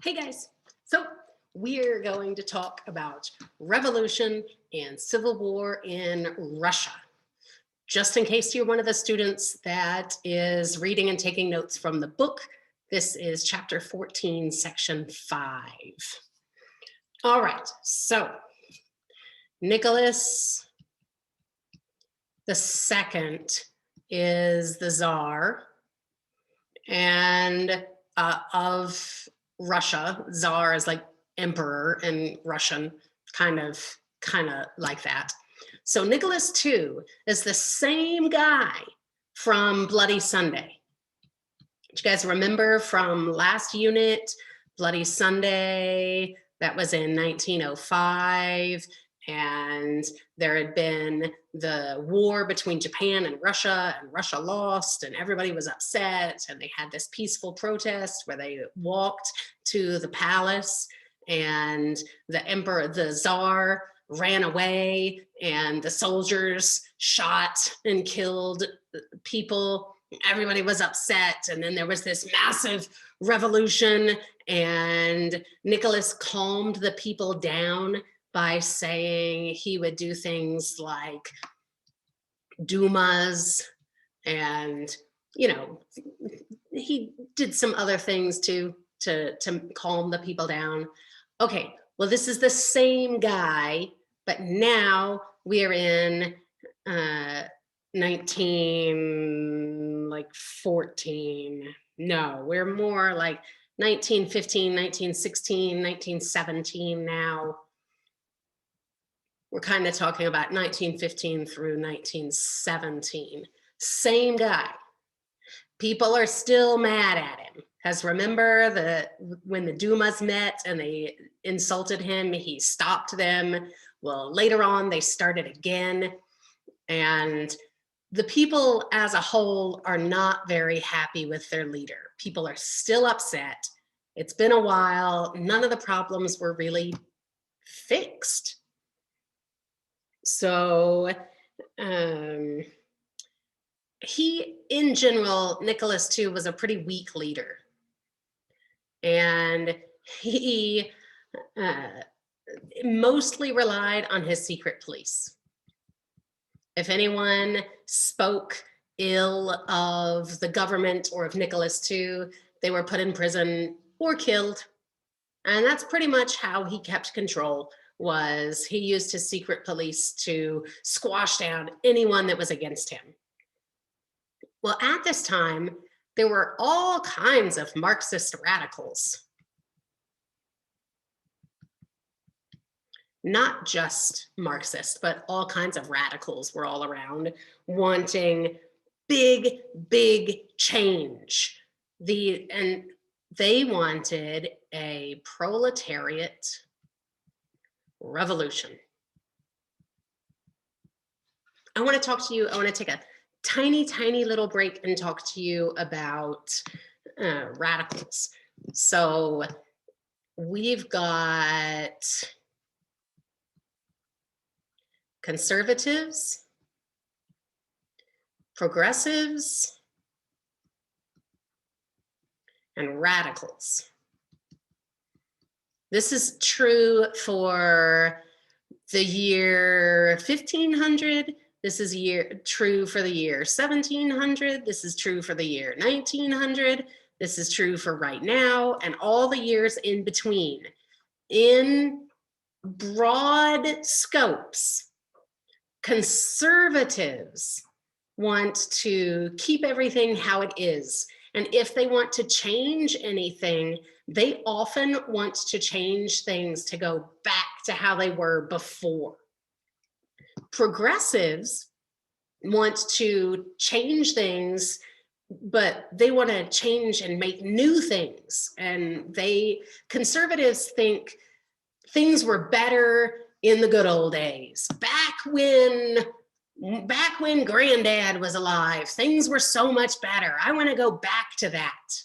Hey guys, so we're going to talk about revolution and civil war in Russia. Just in case you're one of the students that is reading and taking notes from the book, this is chapter 14, section 5. All right, so Nicholas II is the Tsar and of Russia. Tsar is like emperor in Russian, kind of like that. So Nicholas II is the same guy from Bloody Sunday. Do you guys remember from last unit, Bloody Sunday? That was in 1905. And there had been the war between Japan and Russia lost, and everybody was upset. And they had this peaceful protest where they walked to the palace, and the emperor, the Tsar, ran away, and the soldiers shot and killed people. Everybody was upset, and then there was this massive revolution, and Nicholas calmed the people down by saying he would do things like Dumas, and he did some other things to calm the people down. Okay, well, this is the same guy, but now we are in 1914. No, we're more like 1915, 1916, 1917 now. We're kind of talking about 1915 through 1917. Same guy. People are still mad at him. Because remember when the Dumas met and they insulted him, he stopped them. Well, later on, they started again. And the people as a whole are not very happy with their leader. People are still upset. It's been a while. None of the problems were really fixed. So he, in general, Nicholas II was a pretty weak leader. And he mostly relied on his secret police. If anyone spoke ill of the government or of Nicholas II, they were put in prison or killed. And that's pretty much how he kept control. Was he used his secret police to squash down anyone that was against him. Well, at this time, there were all kinds of Marxist radicals. Not just Marxists, but all kinds of radicals were all around, wanting big, big change. And they wanted a proletariat revolution. I want to talk to you, I want to take a tiny, tiny little break and talk to you about radicals. So we've got conservatives, progressives, and radicals. This is true for the year 1500. This is true for the year 1700. This is true for the year 1900. This is true for right now and all the years in between. In broad scopes, conservatives want to keep everything how it is. And if they want to change anything, they often want to change things to go back to how they were before. Progressives want to change things, but they want to change and make new things. And conservatives think things were better in the good old days. Back when Granddad was alive, things were so much better. I want to go back to that.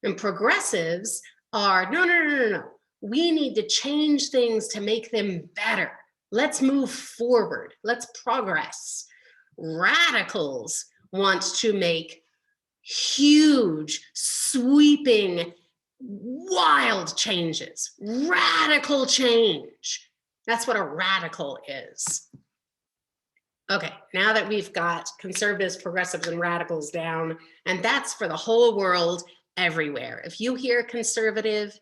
And progressives are, no. We need to change things to make them better. Let's move forward. Let's progress. Radicals want to make huge, sweeping, wild changes, radical change. That's what a radical is. Okay, now that we've got conservatives, progressives, and radicals down, and that's for the whole world, everywhere. If you hear conservative,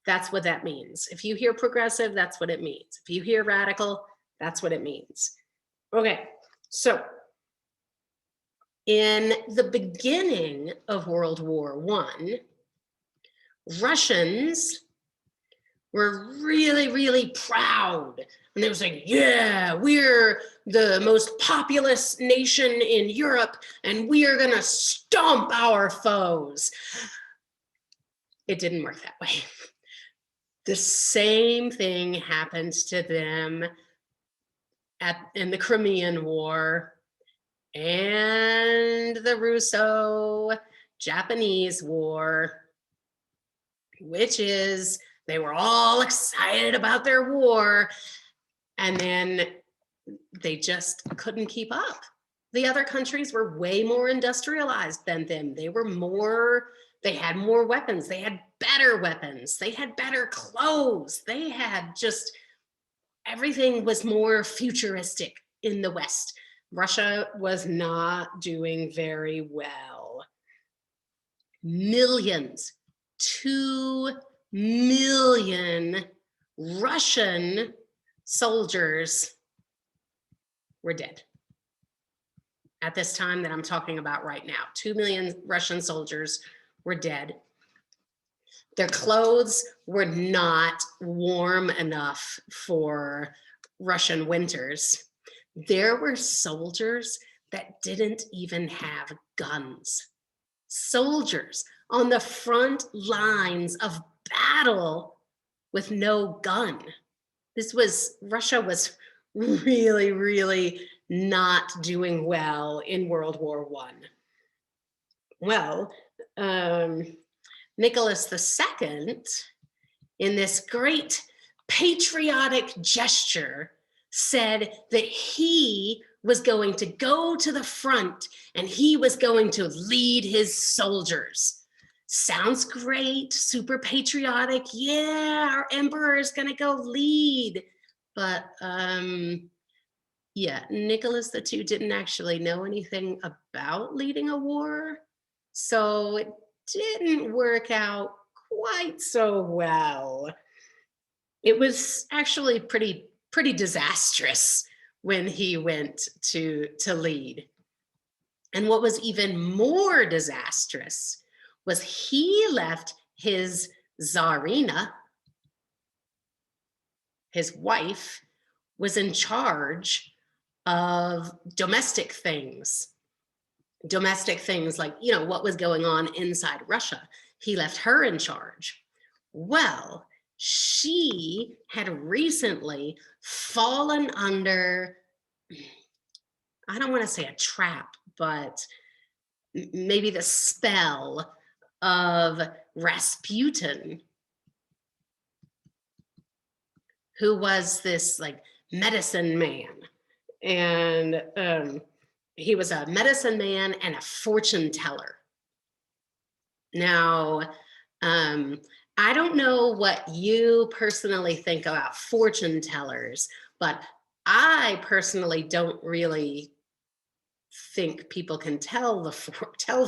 that's what that means. If you hear progressive, that's what it means. If you hear radical, that's what it means. Okay, so in the beginning of World War I, Russians were really, really proud. And they were saying, yeah, we're the most populous nation in Europe, and we are going to stomp our foes. It didn't work that way. The same thing happened to them in the Crimean War and the Russo-Japanese War, which is they were all excited about their war, and then they just couldn't keep up. The other countries were way more industrialized than them. They had more weapons. They had better weapons. They had better clothes. They had just, everything was more futuristic in the West. Russia was not doing very well. Millions, 2 million Russian soldiers were dead. At this time that I'm talking about right now, 2 million Russian soldiers were dead. Their clothes were not warm enough for Russian winters. There were soldiers that didn't even have guns. Soldiers on the front lines of battle with no gun. Russia was really, really not doing well in World War I. Well, Nicholas II, in this great patriotic gesture, said that he was going to go to the front and he was going to lead his soldiers. Sounds great, super patriotic. Yeah, our emperor is gonna go lead. But yeah, Nicholas II didn't actually know anything about leading a war. So it didn't work out quite so well. It was actually pretty disastrous when he went to lead. And what was even more disastrous was he left his Tsarina, his wife, was in charge of domestic things like, what was going on inside Russia. He left her in charge. Well, she had recently fallen under, I don't want to say a trap, but maybe the spell of Rasputin, who was this like medicine man. And he was a medicine man and a fortune teller. Now, I don't know what you personally think about fortune tellers, but I personally don't really think people can tell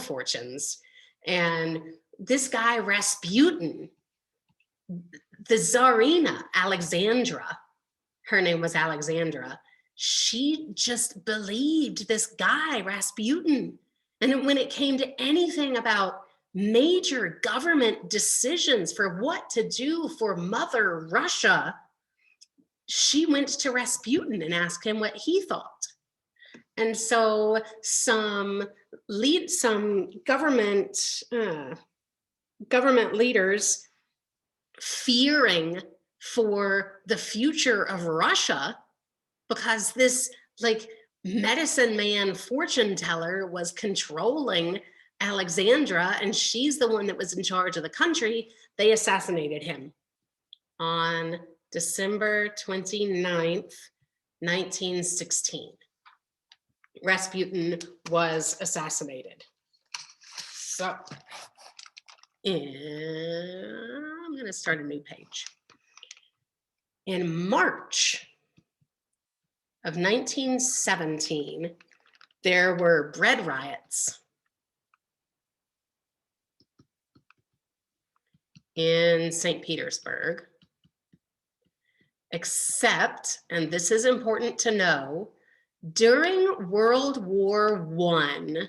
fortunes. And this guy Rasputin, the Tsarina Alexandra, her name was Alexandra, she just believed this guy Rasputin. And when it came to anything about major government decisions for what to do for Mother Russia, she went to Rasputin and asked him what he thought. And so some government leaders, fearing for the future of Russia, because this like medicine man fortune teller was controlling Alexandra and she's the one that was in charge of the country, they assassinated him on December 29th, 1916. Rasputin was assassinated. So I'm going to start a new page. In March of 1917, there were bread riots in St. Petersburg, except, and this is important to know, during World War I,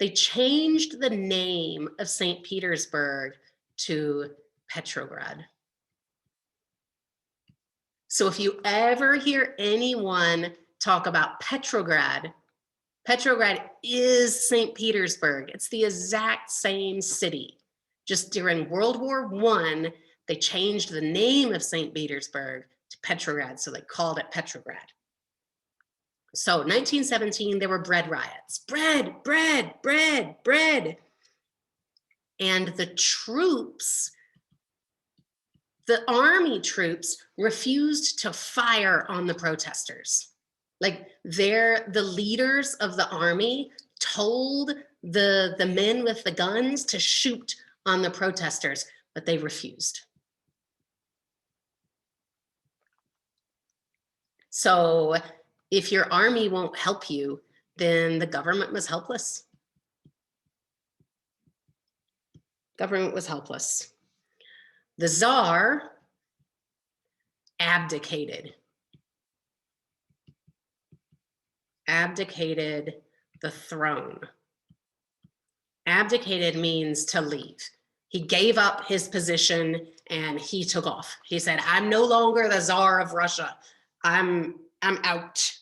they changed the name of St. Petersburg to Petrograd. So if you ever hear anyone talk about Petrograd, Petrograd is St. Petersburg. It's the exact same city. Just during World War I, they changed the name of St. Petersburg to Petrograd, so they called it Petrograd. So 1917, there were bread riots. Bread, bread, bread, bread. And the troops, the army troops, refused to fire on the protesters. Like the leaders of the army told the men with the guns to shoot on the protesters, but they refused. So if your army won't help you, then the government was helpless. Government was helpless. The Tsar abdicated. Abdicated the throne. Abdicated means to leave. He gave up his position and he took off. He said, I'm no longer the Tsar of Russia. I'm out.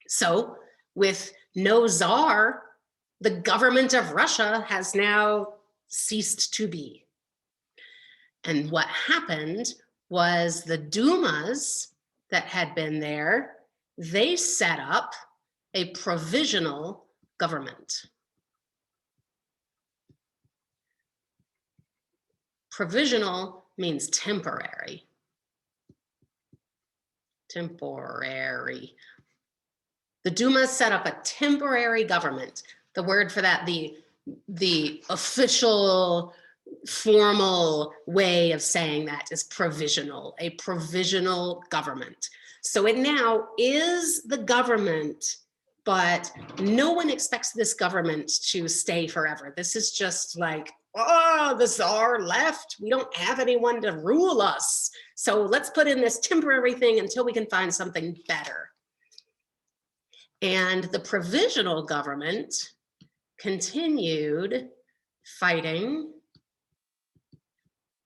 So with no Tsar, the government of Russia has now ceased to be. And what happened was the Dumas that had been there, they set up a provisional government. Provisional means temporary. Temporary. The Duma set up a temporary government. The word for that, the official, formal way of saying that is provisional, a provisional government. So it now is the government, but no one expects this government to stay forever. This is just like, oh, the Tsar left. We don't have anyone to rule us. So let's put in this temporary thing until we can find something better. And the provisional government continued fighting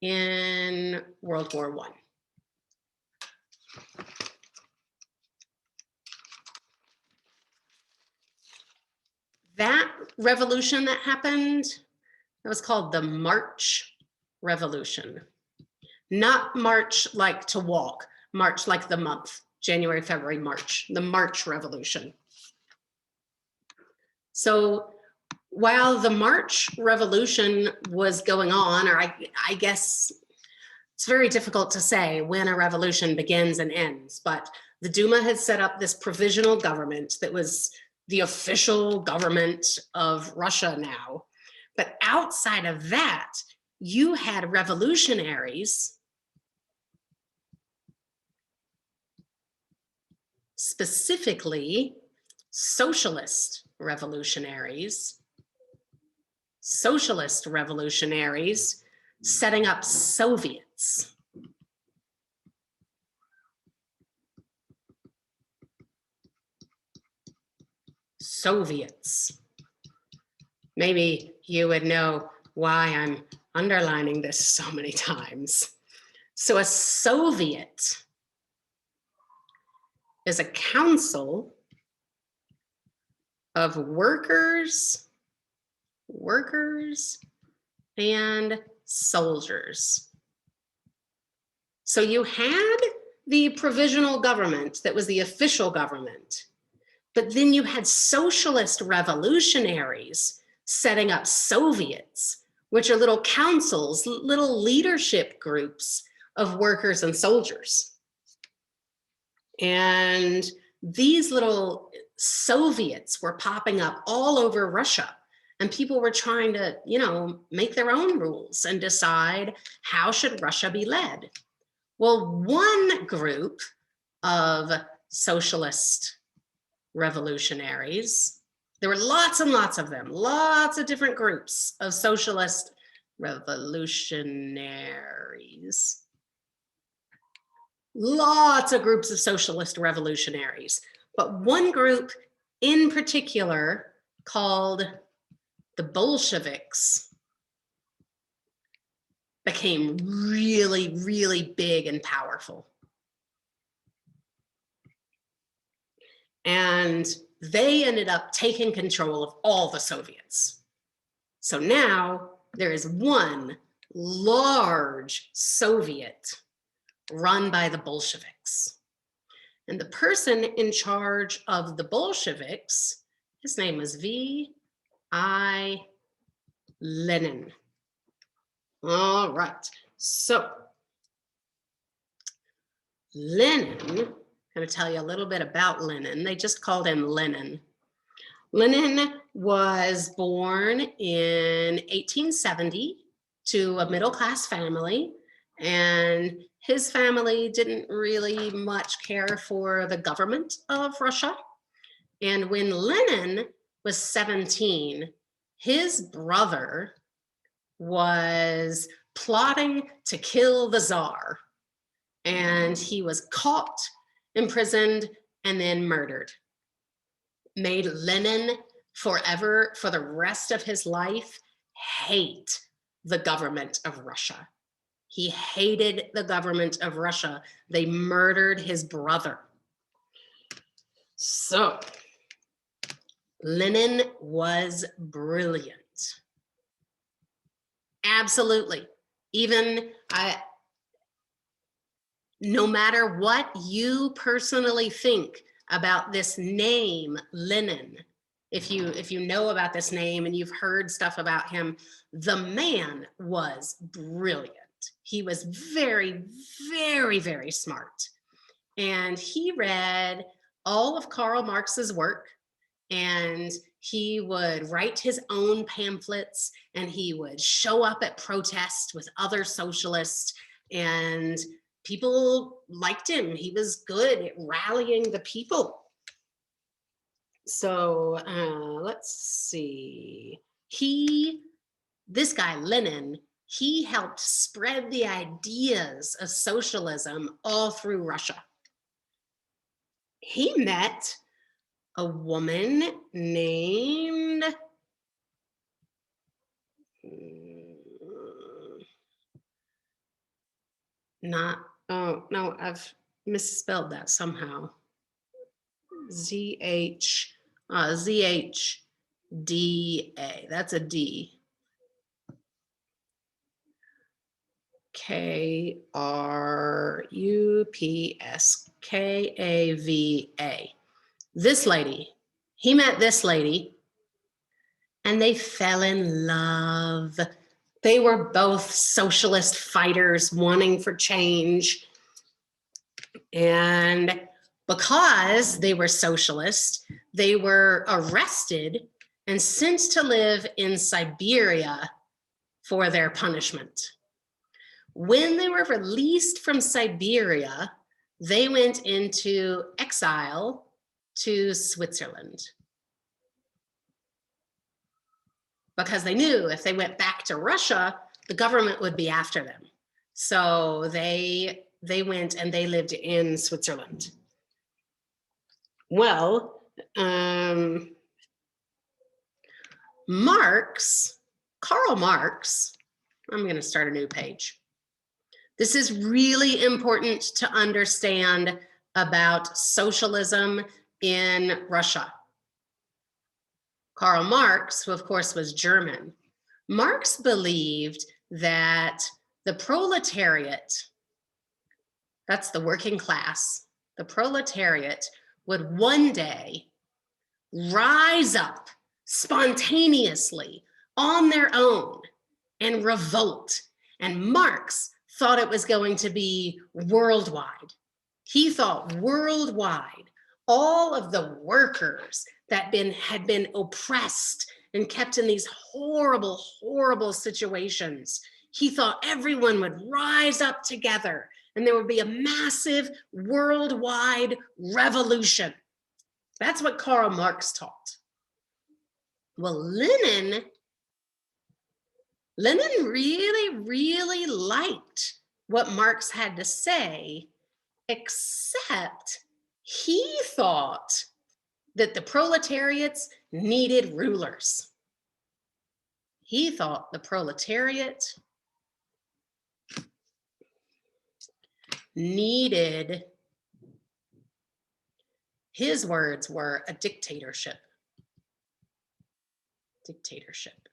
in World War I. That revolution that happened, it was called the March Revolution. Not march like to walk, March like the month, January, February, March, the March Revolution. So while the March Revolution was going on, or I guess it's very difficult to say when a revolution begins and ends, but the Duma had set up this provisional government that was the official government of Russia now. But outside of that, you had revolutionaries, specifically socialist revolutionaries setting up Soviets. Soviets. Maybe you would know why I'm underlining this so many times. So a Soviet is a council of workers and soldiers. So you had the provisional government that was the official government, but then you had socialist revolutionaries setting up Soviets, which are little councils, little leadership groups of workers and soldiers. And these little Soviets were popping up all over Russia. And people were trying to, make their own rules and decide how should Russia be led. Well, one group of socialist revolutionaries, there were lots and lots of them, lots of different groups of socialist revolutionaries. Lots of groups of socialist revolutionaries, but one group in particular called the Bolsheviks became really, really big and powerful. And they ended up taking control of all the Soviets. So now there is one large Soviet run by the Bolsheviks. And the person in charge of the Bolsheviks, his name was V.I. Lenin. All right, so Lenin, I'm going to tell you a little bit about Lenin. They just called him Lenin. Lenin was born in 1870 to a middle-class family, and his family didn't really much care for the government of Russia. And when Lenin was 17, his brother was plotting to kill the Tsar, and he was caught, imprisoned, and then murdered. Made Lenin forever, for the rest of his life, hate the government of Russia. He hated the government of Russia. They murdered his brother. So Lenin was brilliant. Absolutely. Even no matter what you personally think about this name, Lenin, if you know about this name and you've heard stuff about him, the man was brilliant. He was very, very, very smart. And he read all of Karl Marx's work, and he would write his own pamphlets, and he would show up at protests with other socialists, and people liked him. He was good at rallying the people. So let's see. This guy, Lenin, he helped spread the ideas of socialism all through Russia. He met a woman named I've misspelled that somehow. ZHDA, that's a D. KRUPSKAVA. This lady, he met this lady, and they fell in love. They were both socialist fighters wanting for change. And because they were socialist, they were arrested and sent to live in Siberia for their punishment. When they were released from Siberia, they went into exile to Switzerland, because they knew if they went back to Russia, the government would be after them. So they went and they lived in Switzerland. Well, Karl Marx, I'm going to start a new page. This is really important to understand about socialism in Russia. Karl Marx, who of course was German, Marx believed that the proletariat, that's the working class, the proletariat would one day rise up spontaneously on their own and revolt. And Marx thought it was going to be worldwide. He thought worldwide, all of the workers that had been oppressed and kept in these horrible, horrible situations. He thought everyone would rise up together and there would be a massive worldwide revolution. That's what Karl Marx taught. Well, Lenin really, really liked what Marx had to say, except he thought that the proletariats needed rulers. He thought the proletariat needed, his words were, a dictatorship. Dictatorship.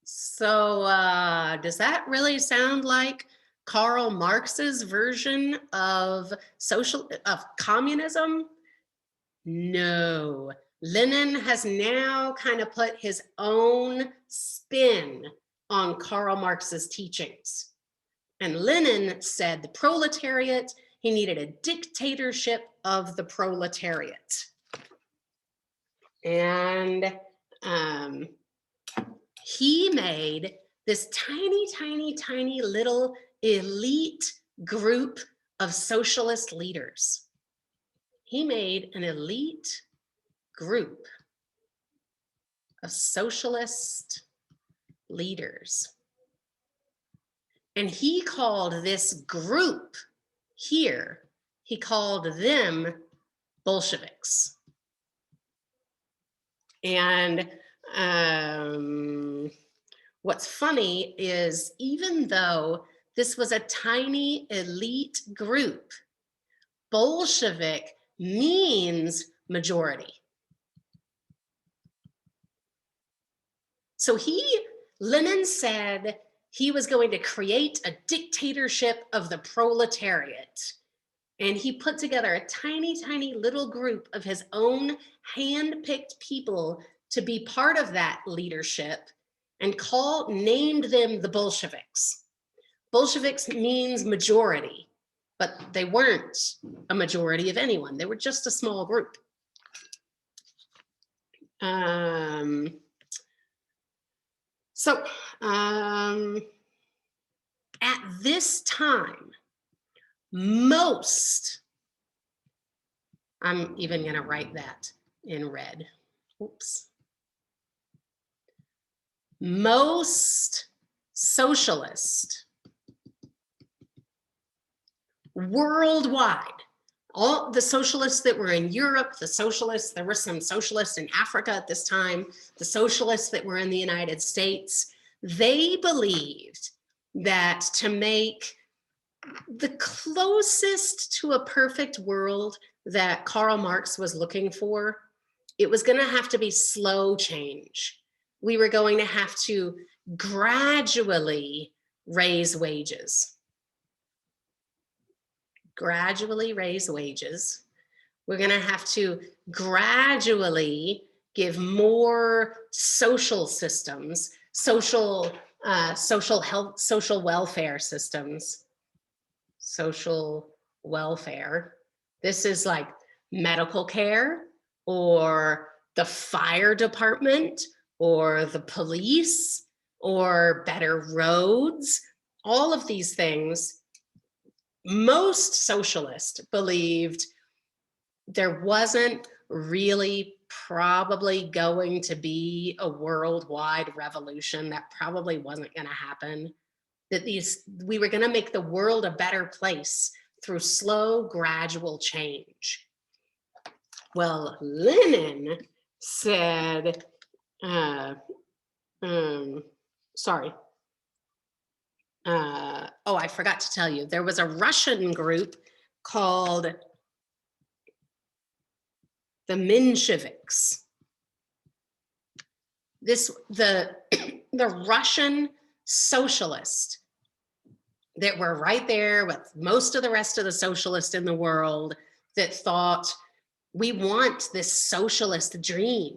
So does that really sound like Karl Marx's version of communism? No. Lenin has now kind of put his own spin on Karl Marx's teachings. And Lenin said the proletariat, he needed a dictatorship of the proletariat. And he made this tiny, tiny, tiny little elite group of socialist leaders. He made an elite group of socialist leaders. And he called this group here, he called them Bolsheviks. And what's funny is, even though this was a tiny elite group, Bolshevik means majority. So Lenin said he was going to create a dictatorship of the proletariat. And he put together a tiny, tiny little group of his own hand-picked people to be part of that leadership and named them the Bolsheviks. Bolsheviks means majority, but they weren't a majority of anyone. They were just a small group. At this time, I'm even going to write that in red. Oops. Most socialists worldwide, all the socialists that were in Europe, there were some socialists in Africa at this time, the socialists that were in the United States, they believed that to make the closest to a perfect world that Karl Marx was looking for, it was going to have to be slow change. We were going to have to gradually raise wages. Gradually raise wages. We're going to have to gradually give more social systems, social health, social welfare systems, social welfare. This is like medical care, or the fire department, or the police, or better roads. All of these things, most socialists believed there wasn't really probably going to be a worldwide revolution. That probably wasn't going to happen. That we were going to make the world a better place through slow, gradual change. Well, Lenin said, I forgot to tell you, there was a Russian group called the Mensheviks. The Russian socialists that were right there with most of the rest of the socialists in the world that thought, we want this socialist dream,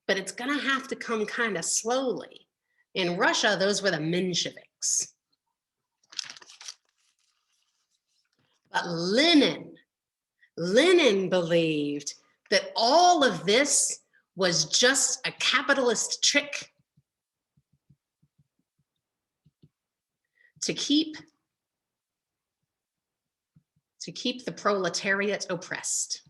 but it's going to have to come kind of slowly. In Russia, those were the Mensheviks. But Lenin believed that all of this was just a capitalist trick to keep the proletariat oppressed.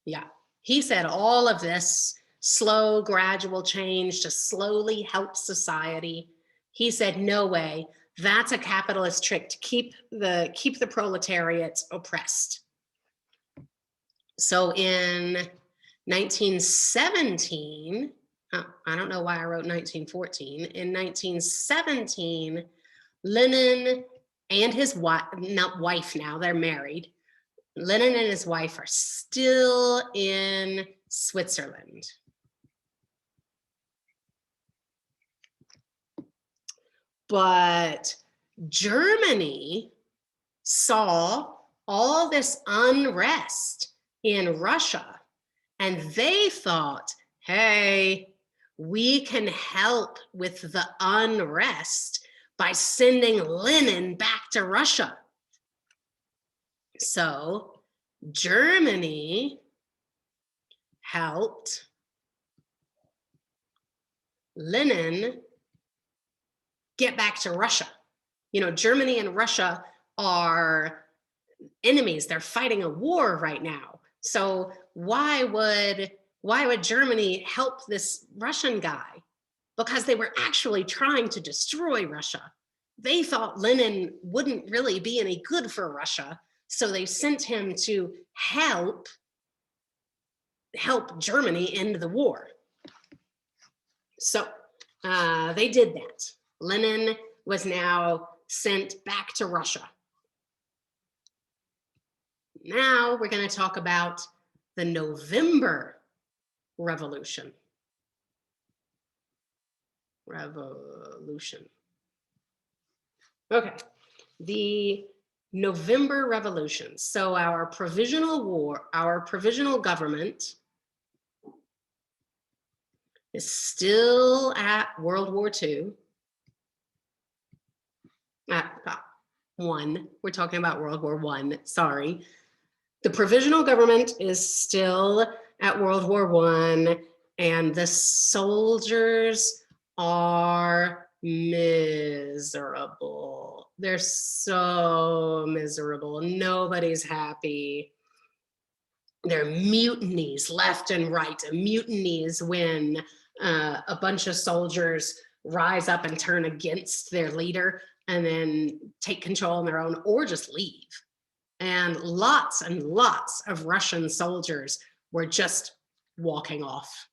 Yeah, he said all of this slow, gradual change to slowly help society. He said, no way, that's a capitalist trick to keep the proletariat oppressed. So in 1917, I don't know why I wrote 1914. In 1917, Lenin and his wife, not wife now, they're married. Lenin and his wife are still in Switzerland. But Germany saw all this unrest in Russia, and they thought, hey, we can help with the unrest by sending Lenin back to Russia. So Germany helped Lenin get back to Russia. You know, Germany and Russia are enemies. They're fighting a war right now. So why would Germany help this Russian guy? Because they were actually trying to destroy Russia. They thought Lenin wouldn't really be any good for Russia, so they sent him to help Germany end the war. So they did that. Lenin was now sent back to Russia. Now we're going to talk about the November Revolution. Okay, the November Revolution. So our provisional government is still at World War II. We're talking about World War I, sorry. The provisional government is still at World War I, and the soldiers are miserable. They're so miserable. Nobody's happy. There are mutinies left and right. A mutiny is when a bunch of soldiers rise up and turn against their leader and then take control on their own or just leave. And lots of Russian soldiers were just walking off,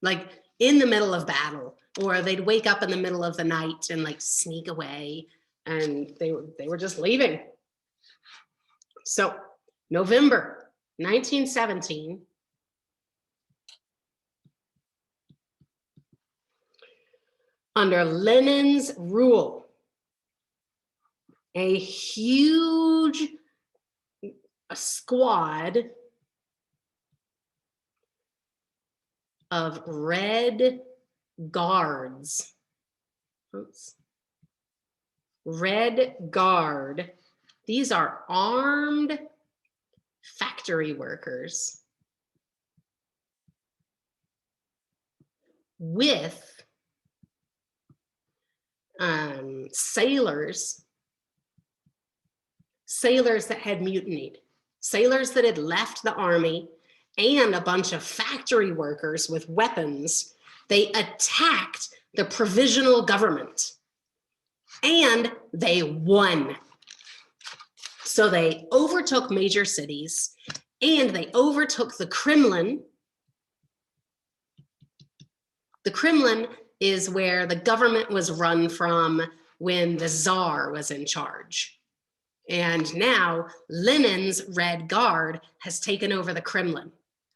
like in the middle of battle, or they'd wake up in the middle of the night and like sneak away, and they were just leaving. So November 1917, under Lenin's rule, a huge squad of Red Guards. Red Guard. These are armed factory workers with sailors that had mutinied, sailors that had left the army, and a bunch of factory workers with weapons. They attacked the provisional government and they won. So they overtook major cities and they overtook the Kremlin. The Kremlin is where the government was run from when the Tsar was in charge. And now Lenin's Red Guard has taken over the Kremlin.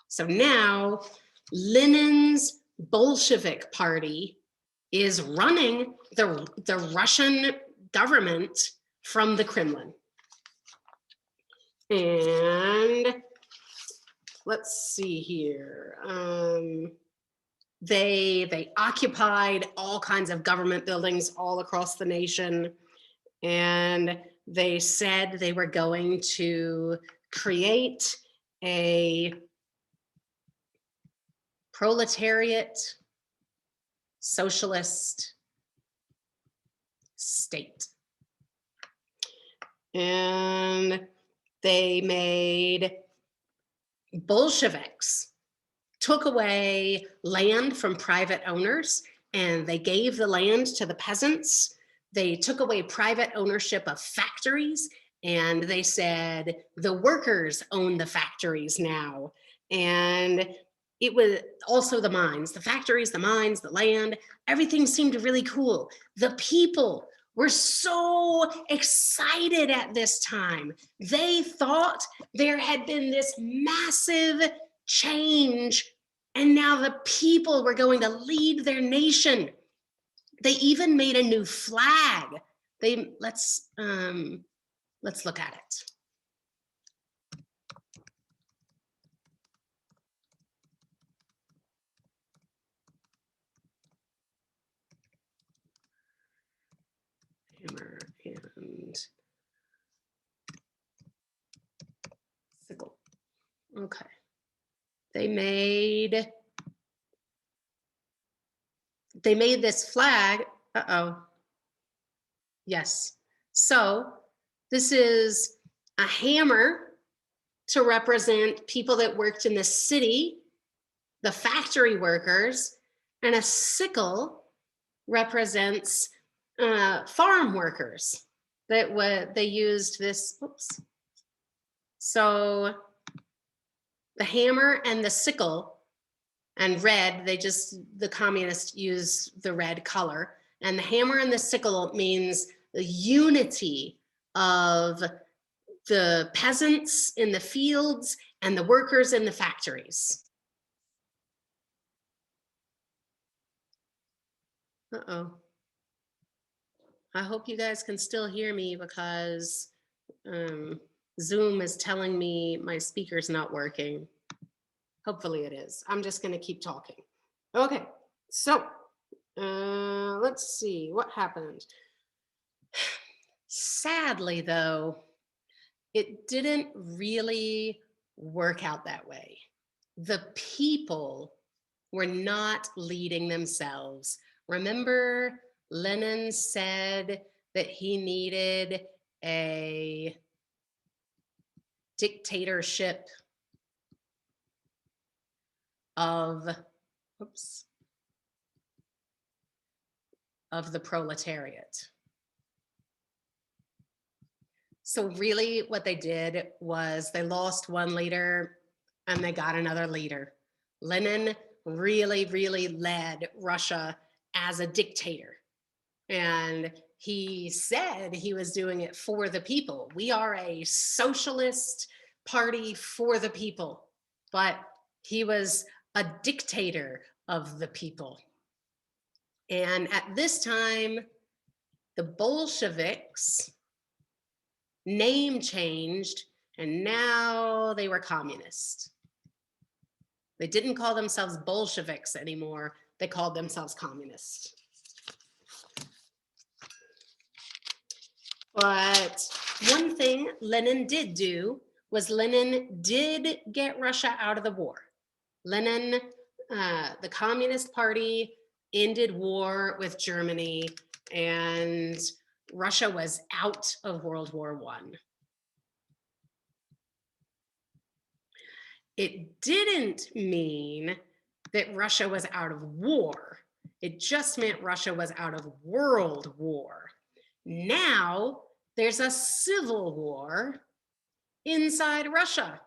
So now Lenin's Bolshevik Party is running the Russian government from the Kremlin. And let's see here. They occupied all kinds of government buildings all across the nation, and They said they were going to create a proletariat socialist state. And they made Bolsheviks, took away land from private owners, and they gave the land to the peasants. They took away private ownership of factories, and they said the workers own the factories now. And it was also the mines, the factories, the mines, the land, everything seemed really cool. The people were so excited at this time. They thought there had been this massive change, and now the people were going to lead their nation. They even made a new flag. Let's look at it. Hammer and sickle. Okay. They made this flag. Yes. So this is a hammer to represent people that worked in the city, the factory workers, and a sickle represents farm workers. They used this. Oops. So the hammer and the sickle, and red, the communists use the red color, and the hammer and the sickle means the unity of the peasants in the fields and the workers in the factories. Uh-oh. I hope you guys can still hear me, because Zoom is telling me my speaker's not working. Hopefully it is. I'm just going to keep talking. Okay, so let's see what happened. Sadly, though, it didn't really work out that way. The people were not leading themselves. Remember, Lenin said that he needed a dictatorship of the proletariat. So really what they did was they lost one leader and they got another leader. Lenin really, really led Russia as a dictator. And he said he was doing it for the people. We are a socialist party for the people. But he was a dictator of the people. And at this time, the Bolsheviks name changed, and now they were communist. They didn't call themselves Bolsheviks anymore. They called themselves communists. But one thing Lenin did do was Lenin did get Russia out of the war. Lenin, the Communist Party, ended war with Germany, and Russia was out of World War I. It didn't mean that Russia was out of war. It just meant Russia was out of world war. Now there's a civil war inside Russia.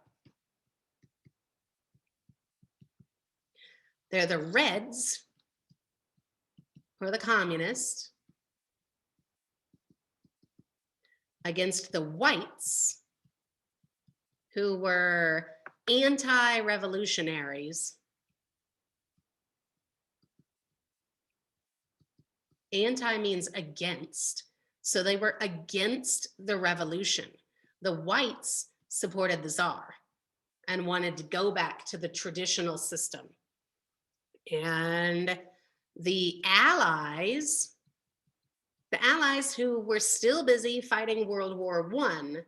They're the Reds, or the communists, against the Whites, who were anti-revolutionaries. Anti means against. So they were against the revolution. The Whites supported the Tsar and wanted to go back to the traditional system. And the Allies, The Allies, who were still busy fighting World War I,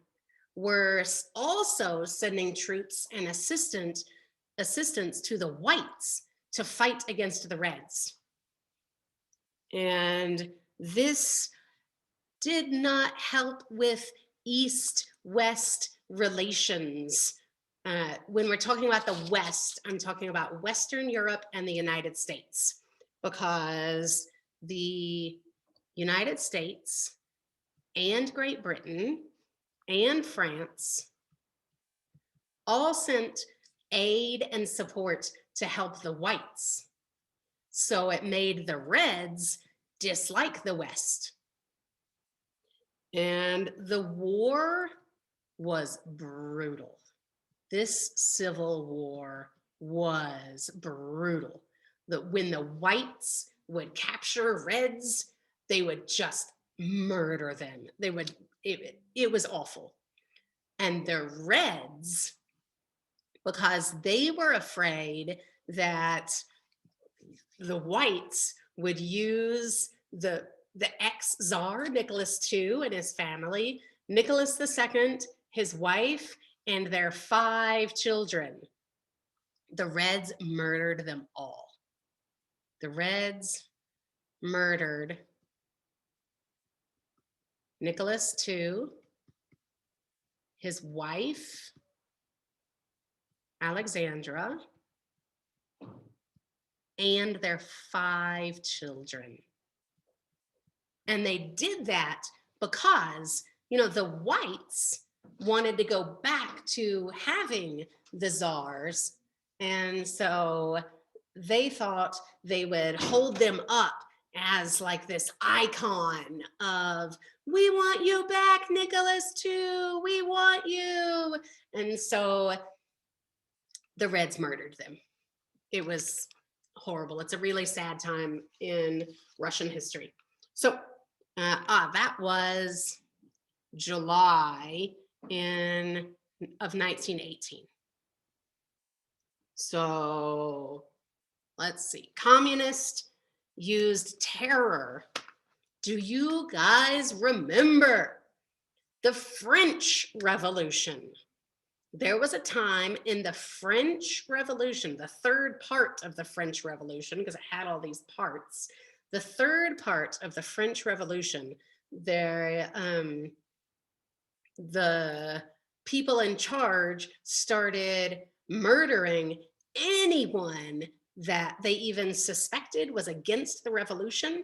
were also sending troops and assistance to the whites to fight against the Reds. And this did not help with East-West relations. When we're talking about the West, I'm talking about Western Europe and the United States, because the United States and Great Britain and France all sent aid and support to help the whites. So it made the Reds dislike the West. And the war was brutal. This Civil War was brutal. When the whites would capture Reds, they would just murder them. It was awful. And the Reds, because they were afraid that the whites would use the ex-Tsar, Nicholas II, and his family, Nicholas II, his wife, and their 5 children. The Reds murdered them all. The Reds murdered Nicholas II, his wife, Alexandra, and their 5 children. And they did that because, the whites wanted to go back to having the czars. And so they thought they would hold them up as like this icon of, we want you back, Nicholas II, we want you. And so the Reds murdered them. It was horrible. It's a really sad time in Russian history. So that was July of 1918. So let's see. Communists used terror. Do you guys remember the French Revolution? There was a time in the French Revolution, the third part of the French Revolution, because it had all these parts. The third part of the French Revolution, the people in charge started murdering anyone that they even suspected was against the revolution.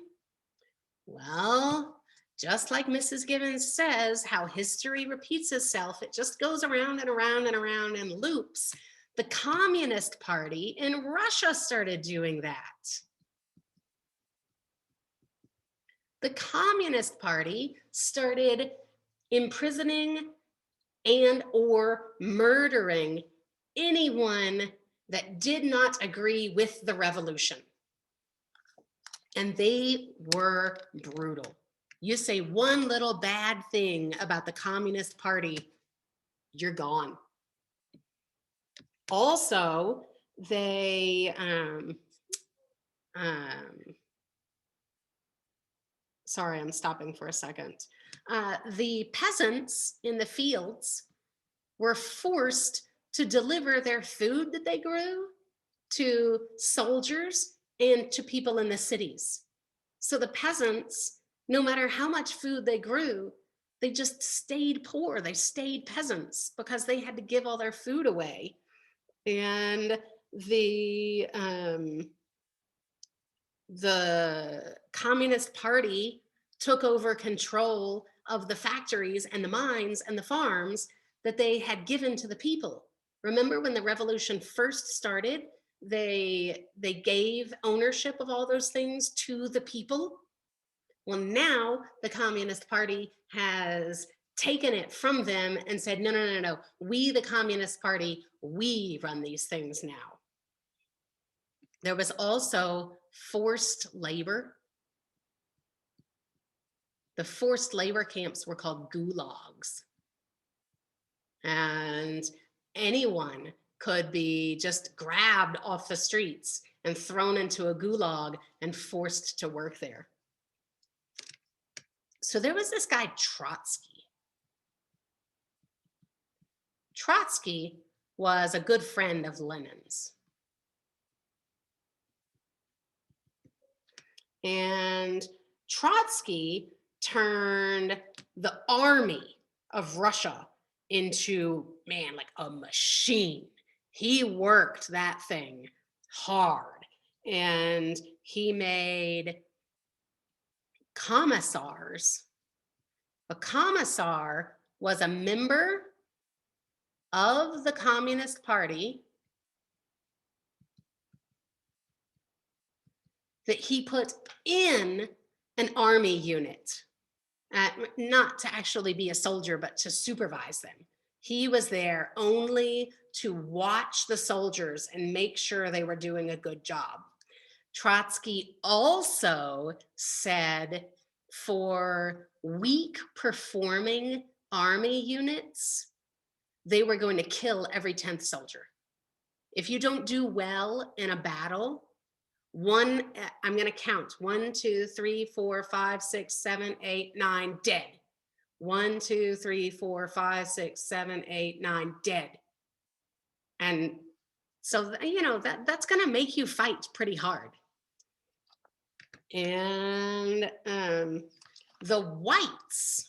Well, just like Mrs. Gibbons says, how history repeats itself, it just goes around and around and around in loops. The Communist Party in Russia started doing that. The Communist Party started imprisoning and or murdering anyone that did not agree with the revolution. And they were brutal. You say one little bad thing about the Communist Party, you're gone. Also, they, sorry, I'm stopping for a second. The peasants in the fields were forced to deliver their food that they grew to soldiers and to people in the cities. So the peasants, no matter how much food they grew, they just stayed poor. They stayed peasants because they had to give all their food away. And the Communist Party took over control of the factories and the mines and the farms that they had given to the people. Remember when the revolution first started, they gave ownership of all those things to the people? Well, now the Communist Party has taken it from them and said, no, no, no, no, we, the Communist Party, we run these things now. There was also forced labor. The forced labor camps were called gulags. And anyone could be just grabbed off the streets and thrown into a gulag and forced to work there. So there was this guy, Trotsky. Trotsky was a good friend of Lenin's. And Trotsky turned the army of Russia into, man, like a machine. He worked that thing hard, and he made commissars. A commissar was a member of the Communist Party that he put in an army unit, not to actually be a soldier, but to supervise them. He was there only to watch the soldiers and make sure they were doing a good job. Trotsky also said for weak performing army units, they were going to kill every 10th soldier. If you don't do well in a battle, I'm going to count 1, 2, 3, 4, 5, 6, 7, 8, 9, dead. 1, 2, 3, 4, 5, 6, 7, 8, 9, dead. And so, that's going to make you fight pretty hard. And the whites,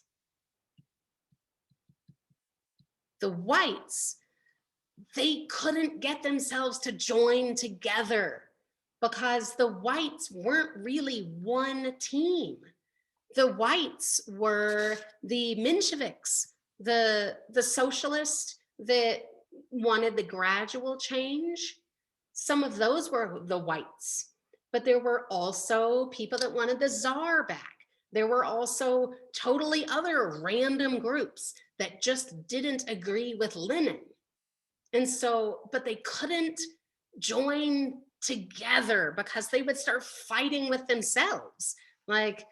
they couldn't get themselves to join together because the whites weren't really one team. The whites were the Mensheviks, the socialists that wanted the gradual change. Some of those were the whites, but there were also people that wanted the Tsar back. There were also totally other random groups that just didn't agree with Lenin. And so, but they couldn't join together because they would start fighting with themselves. Like,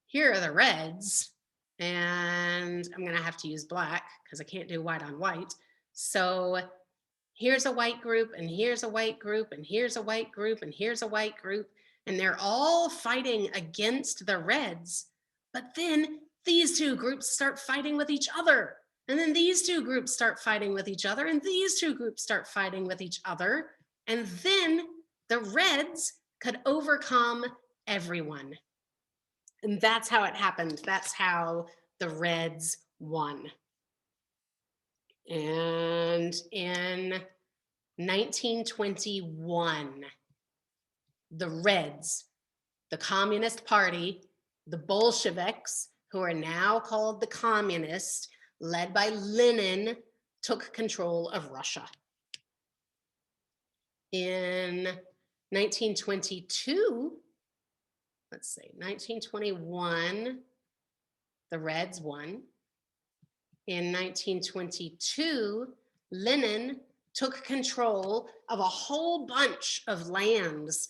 here are the reds, and I'm gonna have to use black because I can't do white on white. So here's a white group, and here's a white group, and here's a white group, and here's a white group, and they're all fighting against the reds. But then these two groups start fighting with each other. And then these two groups start fighting with each other, and these two groups start fighting with each other. And then the reds could overcome everyone. And that's how it happened. That's how the reds won. And in 1921, the Reds, the Communist Party, the Bolsheviks, who are now called the Communists, led by Lenin, took control of Russia. In 1922, 1921, the Reds won. In 1922, Lenin took control of a whole bunch of lands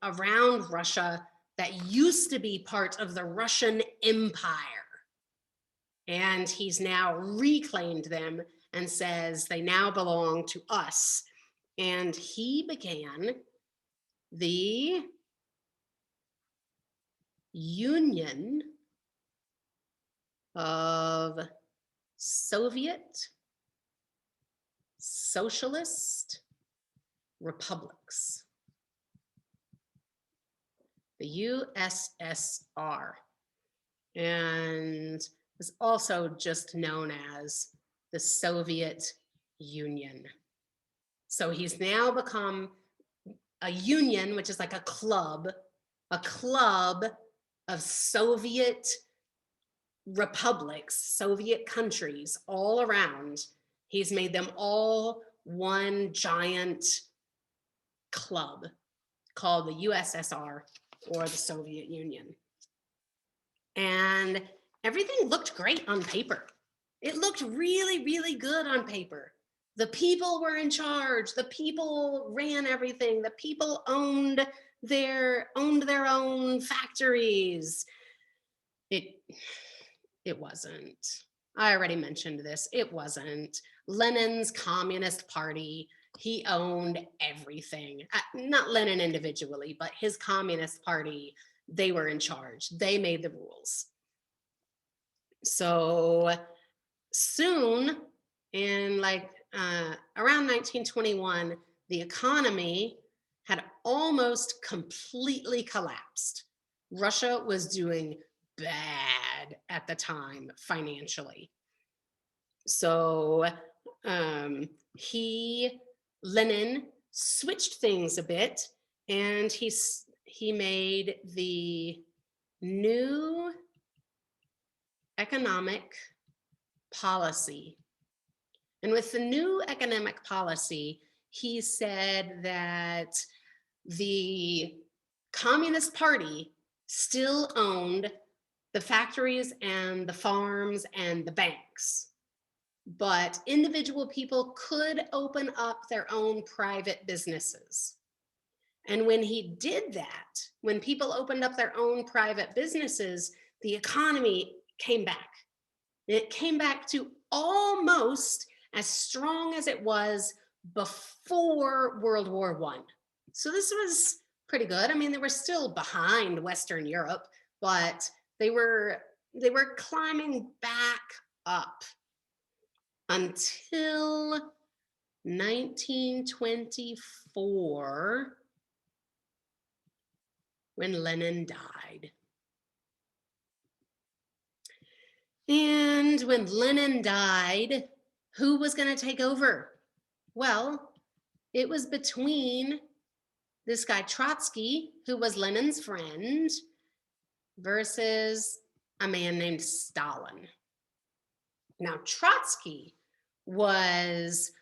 around Russia that used to be part of the Russian Empire. And he's now reclaimed them and says they now belong to us. And he began the Union of Soviet Socialist Republics, the USSR, and was also just known as the Soviet Union. So he's now become a union, which is like a club of Soviet republics, Soviet countries all around. He's made them all one giant club called the USSR, or the Soviet Union. And everything looked great on paper. It looked really, really good on paper. The people were in charge. The people ran everything. The people owned their own factories. It wasn't. I already mentioned this. It wasn't. Lenin's Communist Party, he owned everything. Not Lenin individually, but his Communist Party They were in charge. They made the rules. So soon, in around 1921, the economy had almost completely collapsed. Russia was doing bad at the time financially. So um, he, Lenin, switched things a bit, and he made the new economic policy. And with the new economic policy, he said that the Communist Party still owned the factories and the farms and the banks, but individual people could open up their own private businesses. And when he did that, when people opened up their own private businesses, the economy came back. It came back to almost as strong as it was before World War I. So this was pretty good. I mean, they were still behind Western Europe, but they were climbing back up until 1924, when Lenin died. And when Lenin died, who was going to take over? Well, it was between this guy Trotsky, who was Lenin's friend, versus a man named Stalin. Now, Trotsky was,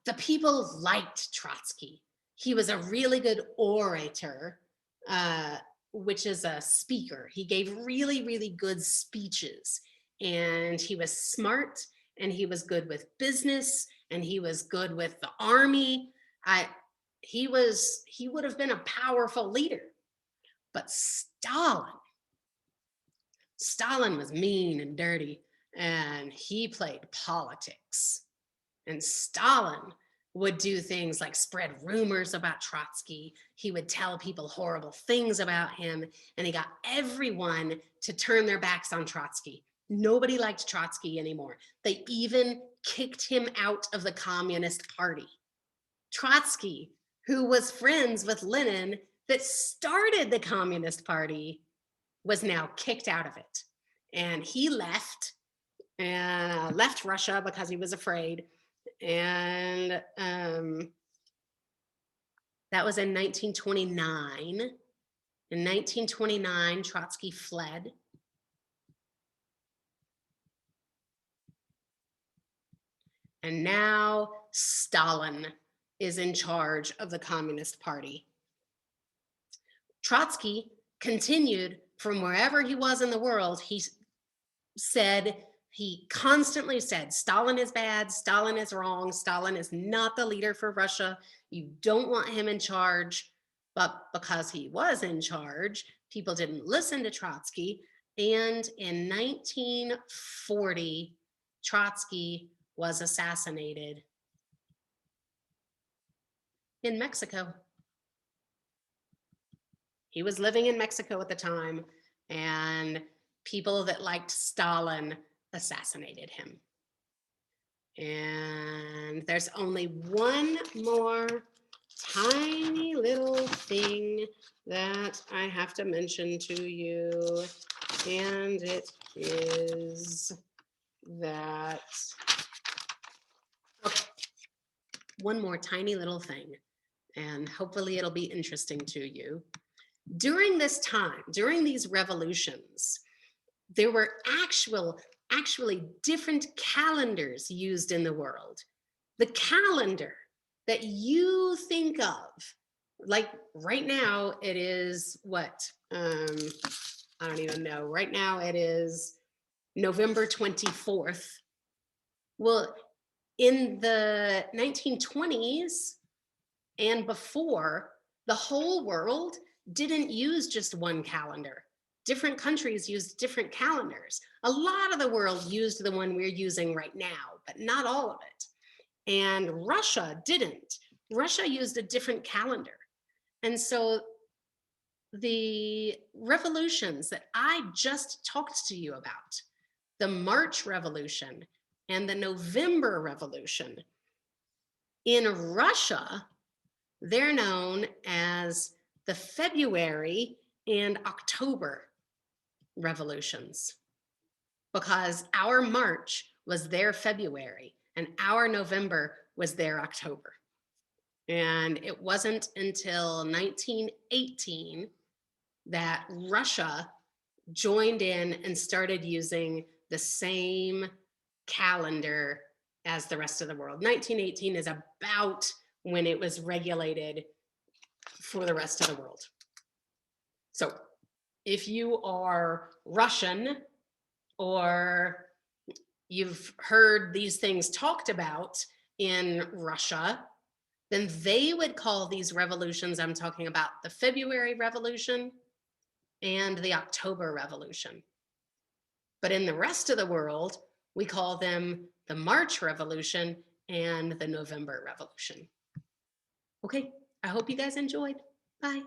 the people liked Trotsky. He was a really good orator, which is a speaker. He gave really, really good speeches, and he was smart, and he was good with business, and he was good with the army. He would have been a powerful leader. But Stalin was mean and dirty, and he played politics. And Stalin would do things like spread rumors about Trotsky. He would tell people horrible things about him, and he got everyone to turn their backs on Trotsky. Nobody liked Trotsky anymore. They even kicked him out of the Communist Party. Trotsky, who was friends with Lenin, that started the Communist Party, was now kicked out of it. And he left Russia because he was afraid. And that was in 1929. In 1929, Trotsky fled. And now Stalin is in charge of the Communist Party. Trotsky continued from wherever he was in the world. He constantly said, Stalin is bad, Stalin is wrong, Stalin is not the leader for Russia. You don't want him in charge. But because he was in charge, people didn't listen to Trotsky. And in 1940, Trotsky was assassinated in Mexico. He was living in Mexico at the time, and people that liked Stalin assassinated him. And there's only one more tiny little thing that I have to mention to you, and it is that, okay, one more tiny little thing, and hopefully it'll be interesting to you. During this time, during these revolutions, there were actually different calendars used in the world. The calendar that you think of, like right now, it is what? I don't even know. Right now, it is November 24th. Well, in the 1920s and before, the whole world didn't use just one calendar. Different countries used different calendars. A lot of the world used the one we're using right now, but not all of it. And Russia didn't. Russia used a different calendar. And so the revolutions that I just talked to you about, the March Revolution and the November Revolution, in Russia, they're known as the February and October revolutions, because our March was their February and our November was their October. And it wasn't until 1918 that Russia joined in and started using the same calendar as the rest of the world. 1918 is about when it was regulated for the rest of the world. So if you are Russian, or you've heard these things talked about in Russia, then they would call these revolutions I'm talking about the February Revolution and the October Revolution. But in the rest of the world, we call them the March Revolution and the November Revolution. Okay, I hope you guys enjoyed. Bye.